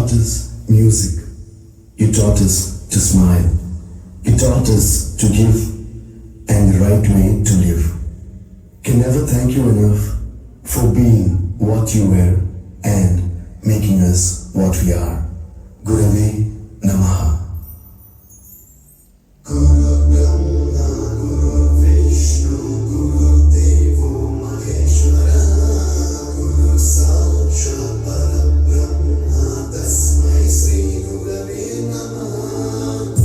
taught us music. You taught us to smile. You taught us to give and the right way to live. Can never thank you enough for being what you were and making us what we are. Gurave Namaha. Guru Brahma, Guru Vishnu, Guru Devo Maheshwara, Guru Sakshat Parabrahma, Tasmai Sri Gurave Namaha.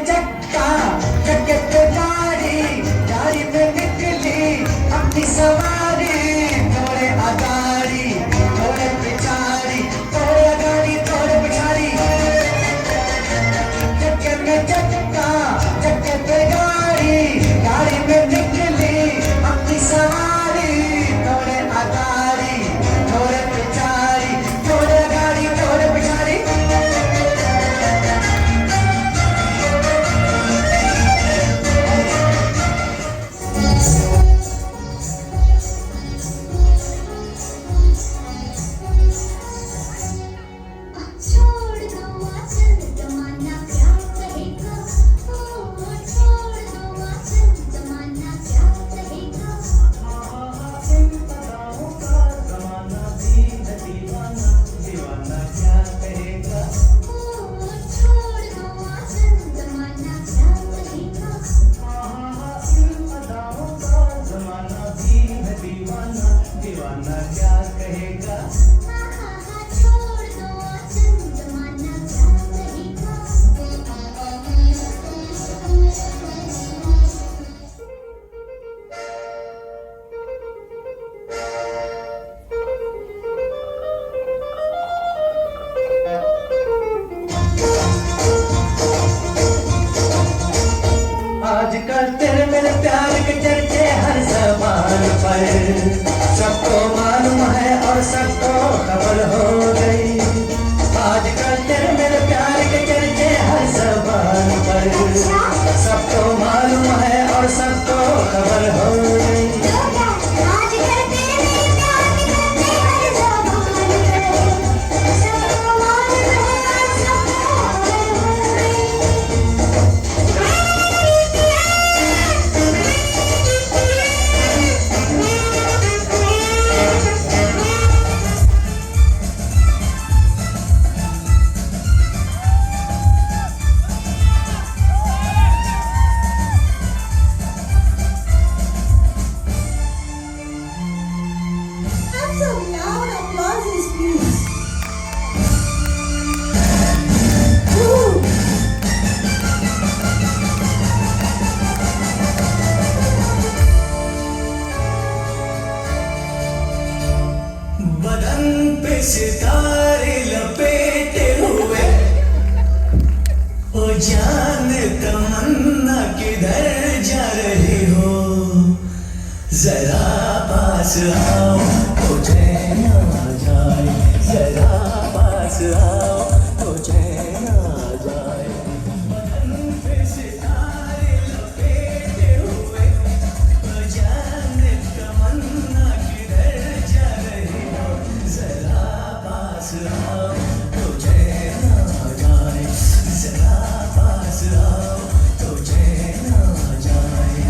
में चक्का चक्के पे गाड़ी गाड़ी पे निकली अपनी सवारी थोड़े अगाड़ी थोड़े पिछाड़ी थोड़े अगाड़ी थोड़े पिछाड़ी चक्के में चक्का चक्के पे गाड़ी गाड़ी पे निकली अपनी सवारी थोड़े अगाड़ी थोड़े पिछाड़ी थोड़े अगाड़ी थोड़े पिछाड़ी छोड़ दो आंचल जमाना क्या कहेगा छोड़ दो आंचल जमाना क्या कहेगा छोड़ दो आंचल जमाना क्या कहेगा छोड़ दो आंचल जमाना क्या आजकल तेरे मेरे प्यार के चर्चे हर जबान पर सबको मालूम है और सबको खबर हो गई आजकल तेरे मेरे प्यार के चर्चे हर जबान पर सबको मालूम है और सबको खबर हो गई आज करते मेरे प्यार के करते हर ज़बान पे सबको मालूम है सबको खबर हो गई Have some loud applauses, please. Woo! बदन पे सितारे लपेटे हुए ओ जान तमन्ना किधर जा रही हो जरा पास आओ तो चैन आ जाए जरा पास आओ तो चैन आ जाए बदन पे सितारे लपेटे हुए ओ जान तमन्ना किधर जा रही हो जरा पास आओ तो चैन आ जाए जरा पास आओ तो चैन आ जाए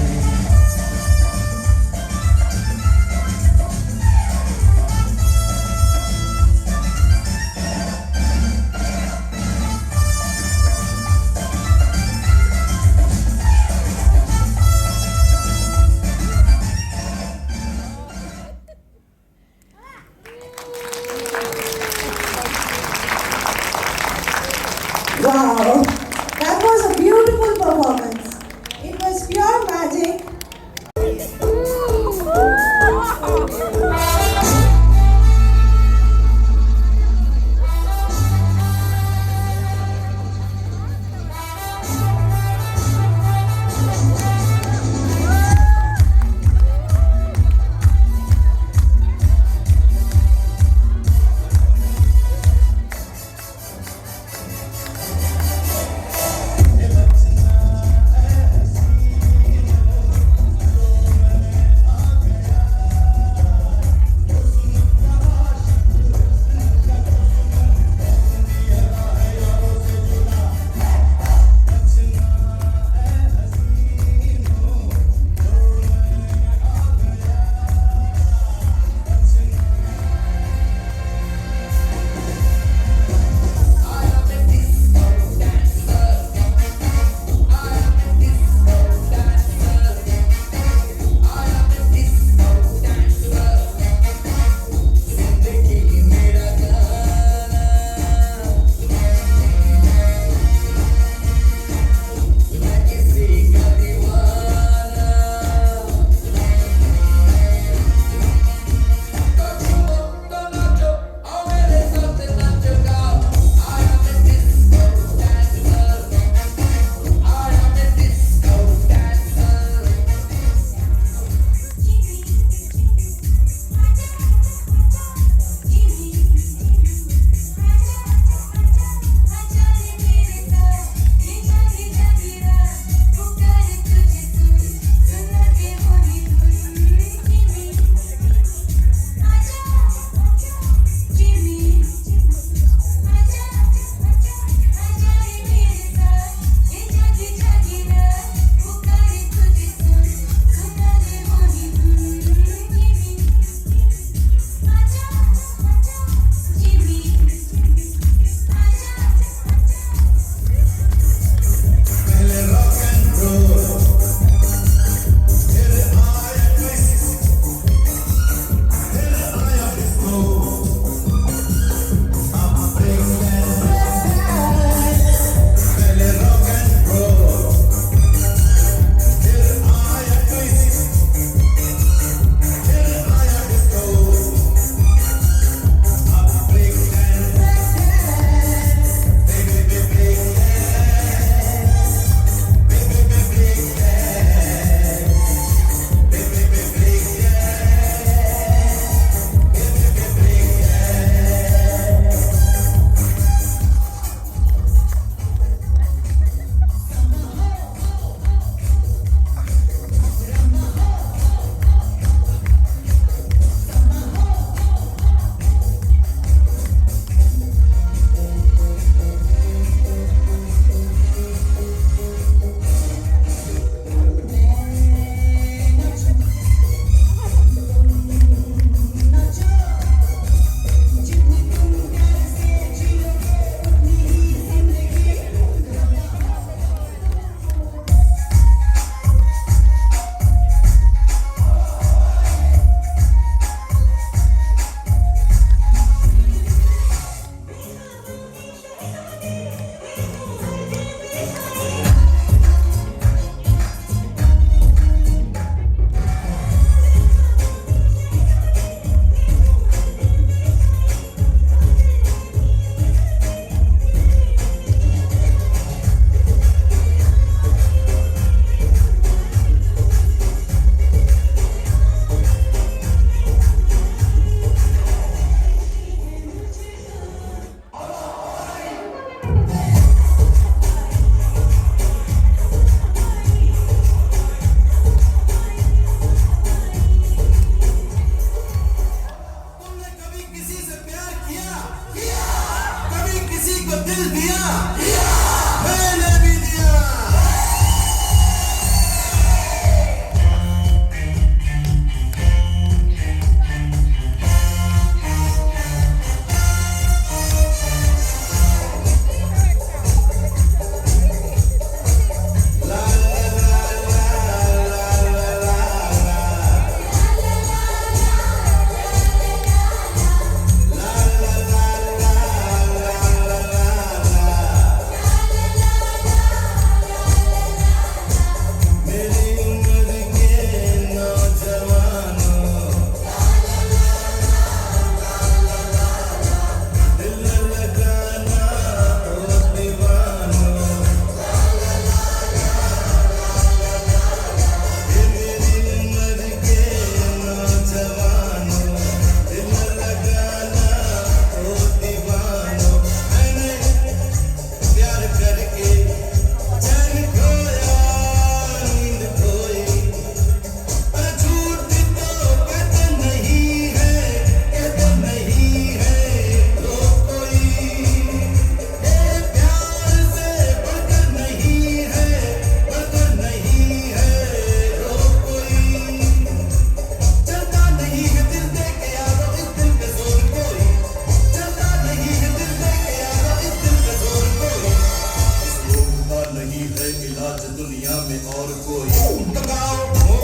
आज दुनिया में और कोई लगाओ हो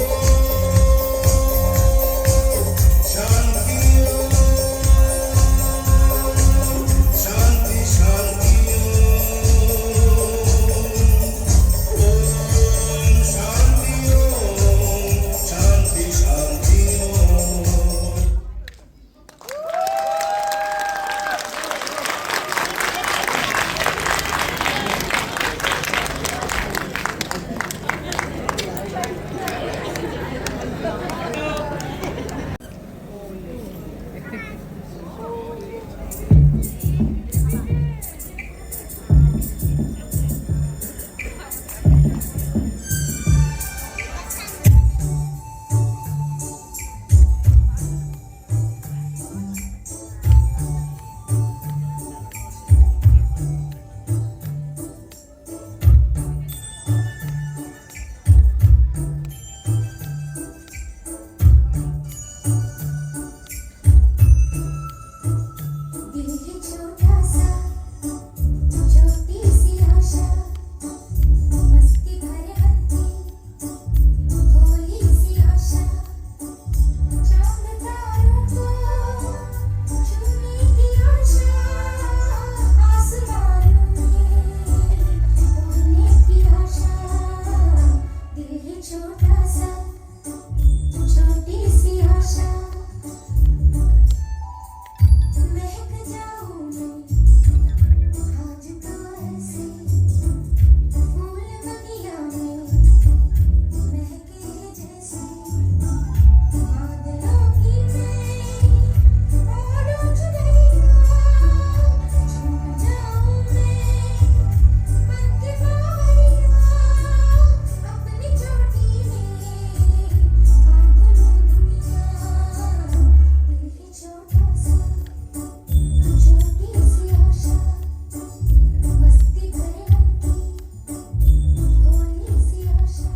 शांति शांति शांति ओम शांति ओम शांति शांति ओम। दिल है छोटा सा छोटी सी आशा मस्ती भरे हत्ती भोली सी आशा चांद तारों को छूने की आशा आसमानों में उड़ने की आशा दिल है छोटा सा छोटी सी आशा महक जाऊं मैं आज तो ऐसे फूल बगिया में महके जैसे बादलों की मैं ओढ़ूं चुनरिया झूम जाऊं मैं बन के बावरिया अपनी चोटी में बांध लूं दुनिया दिल है छोटा सा छोटी सी आशा मस्ती भरे हत्ती भोली सी आशा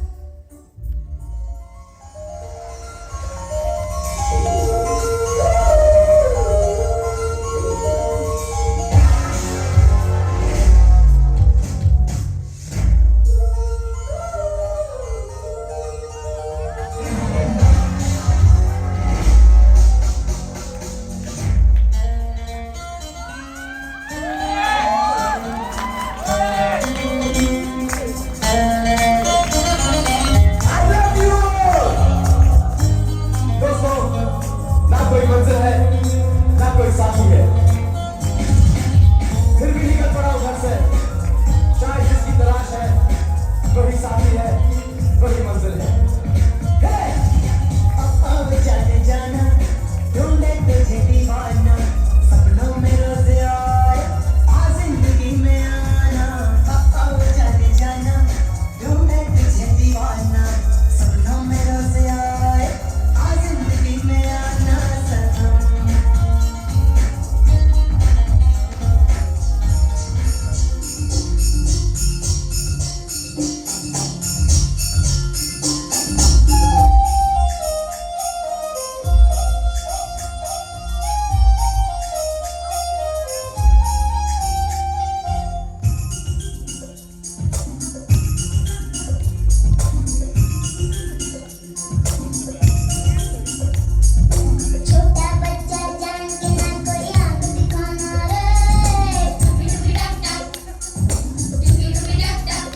I love you all! दोस्तों, ना कोई मंजिल है, ना कोई साथी है, फिर भी निकल पड़ा हूं घर से। शायद जिसकी तलाश है, वही साथी है, वही मंजिल है। Hey! अब जाने जाना ढूंढे तुझे दीवाना सपनों में रोज आए आ जिंदगी में आना अब जाने जाना ढूंढे तुझे दीवाना सपनों में रोज आए आ जिंदगी में आना सनम। छोटा बच्चा जान के ना कोई आंख दिखाना रे डुबी डुबी डक डक डुबी डुबी डक डक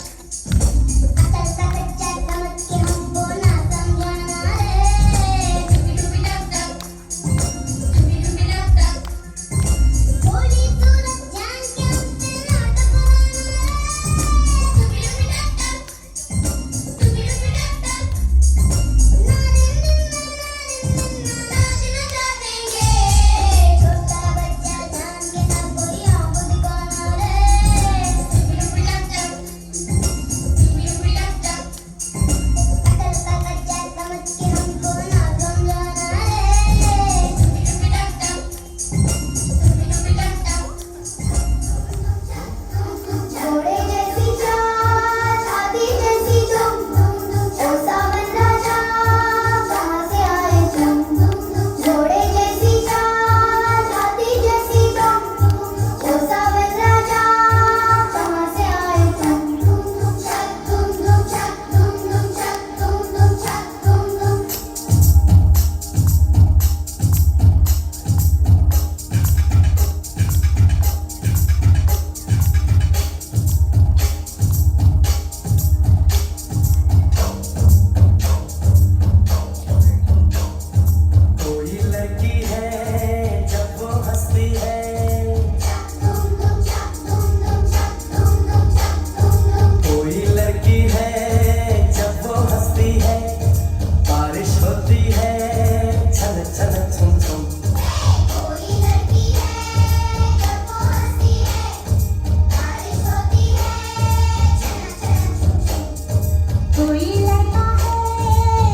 कोई लड़का है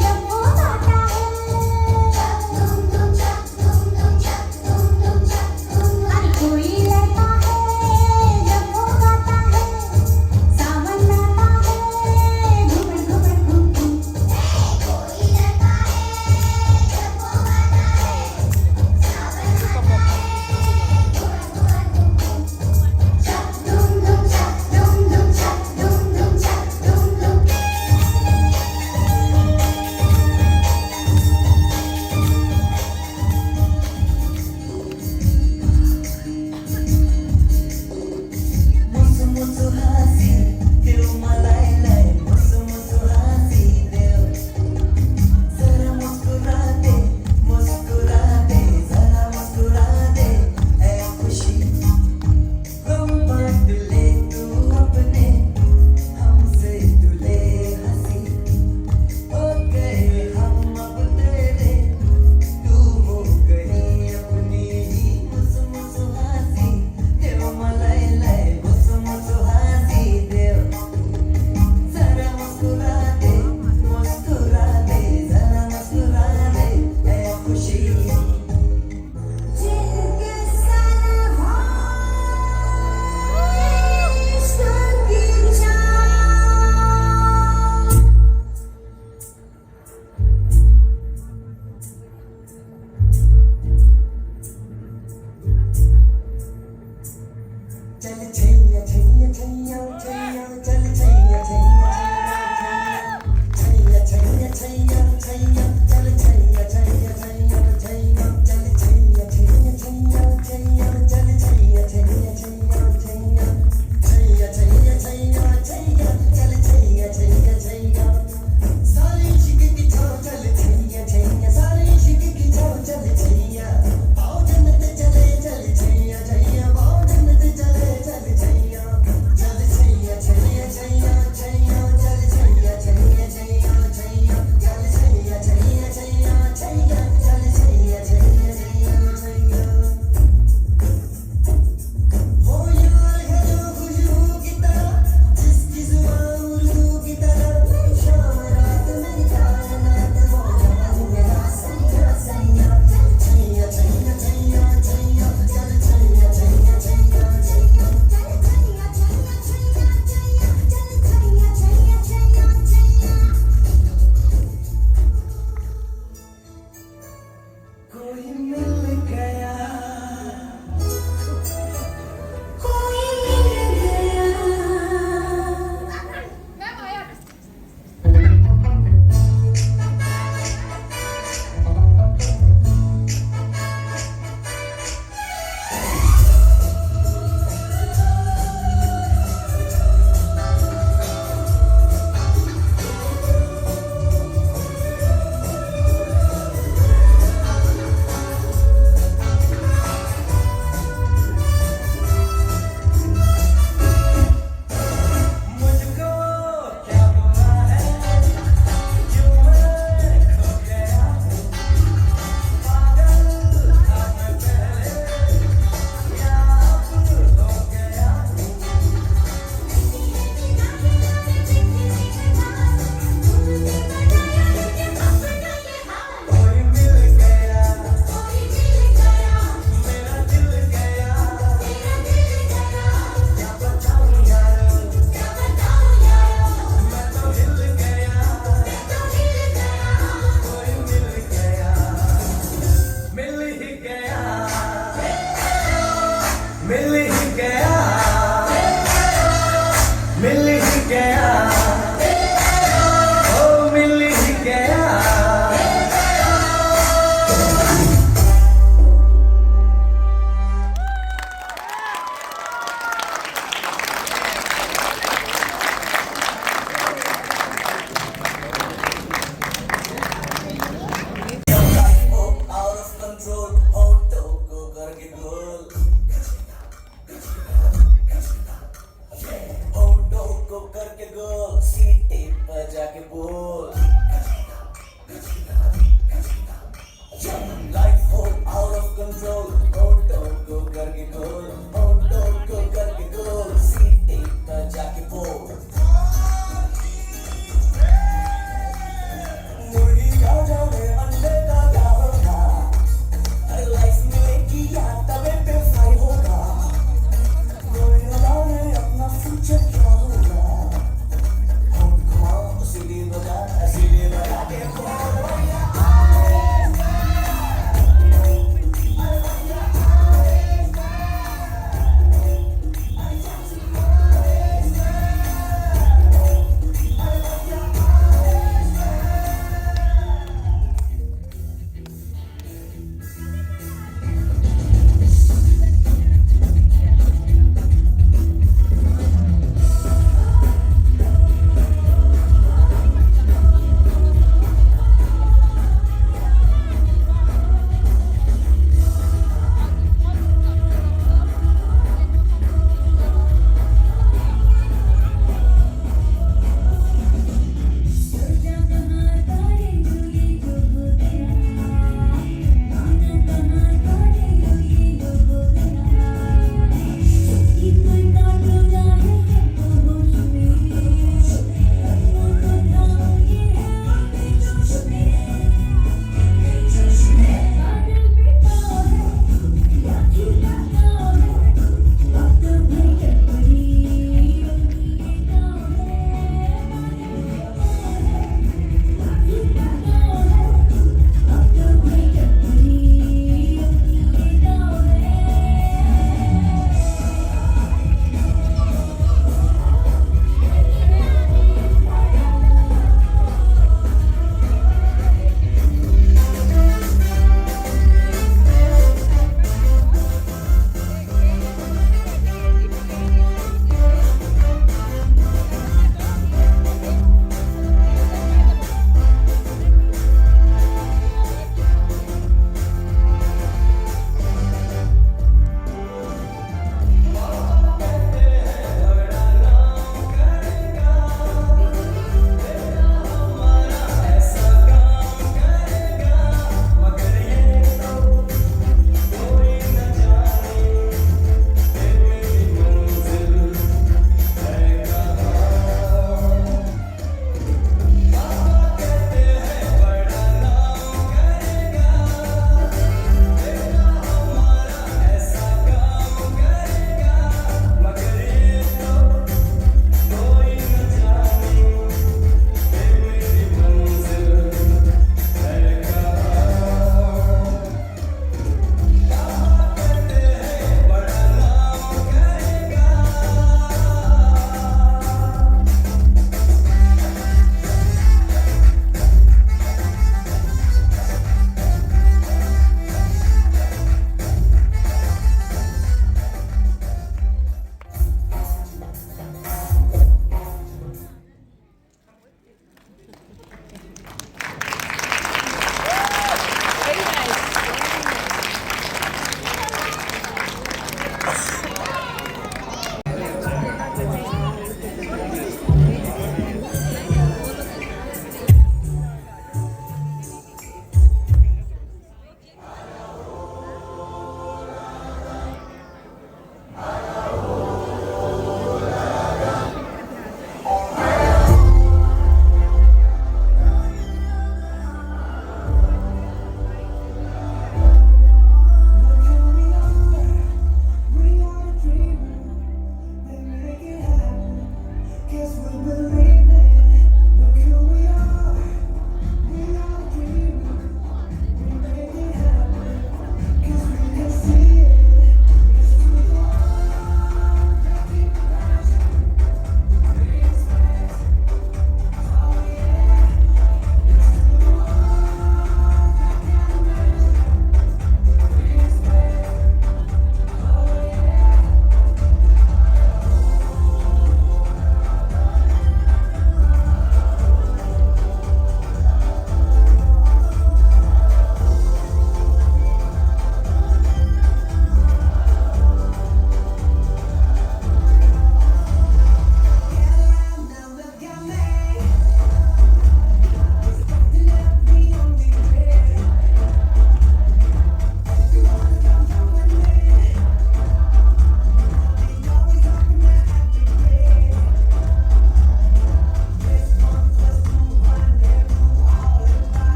जब वो गाता है धूम धूम चक धूम धूम चक धूम धूम चक धूम हर कोई लड़का है जब वो गाता है सावन आता है घुमर घुमर घूम घूम कोई लड़का है जब वो गाता है सावन आता है घुमर घुमर घूम घूम चक धूम धूम चक धूम धूम चक धूम धूम चक धूम धूम मुसु मुसु हसी देव मलाई मुसु मुसु हसी देव जरा मुस्कुरा दे जरा मुस्कुरा दे ऐ खुशी गम बांट ले तू अपने हमसे तुले हंसी हो गए हम अब तेरे तू हो गई अपनी ही मुसु मुसु हसी देव मलाई मुसु मुसु हसी देव जरा मुस्कुरा दे जरा मुस्कुरा दे ऐ खुशी जिनके सनहा संगी जान चल छैया छैया छैया छैया चल छैया छैया छैया छैया छैया छैया चल छैया छैया छैया छैया चल छैया छैया छैया छैया चल छैया छैया छैया छैया छैया छैया छैया छैया चल छैया छैया छैया सारी इश्क की छाव चल छैया छैया सारी इश्क की छाव चल छैया आओ जन्नत चले चल छैया छैया आओ जन्नत चले चल छैया चल छैया छैया छैया छैया चल छैया छैया छैया छैया चल छैया छैया छैया छैया चल छैया छैया छैया छैया हो यार है जो खुशबू की तरह जिसकी जुबान उर्दू की तरह मेरी शाम रात मेरी कायनात वो जहां मेरा सैया सैया छैया छैया छैया छैया चल छैया छैया छैया छैया चल छैया छैया छैया छैया चल छैया छैया छैया छैया कोई मिल गया कोई मिल गया मुझको क्या हुआ है क्यों मैं खो गया पागल था मैं पहले क्या अब हो गया कोई मिल गया मेरा दिल गया क्या बताऊं यार मैं तो हिल गया कोई मिल गया मिल ही गया मिल ही गया मिल ही गया ओ मिल ही गया आउट ऑफ कंट्रोल ऑटो को करके गोल ऑटो को करके गोल सीटे पर जाके बोल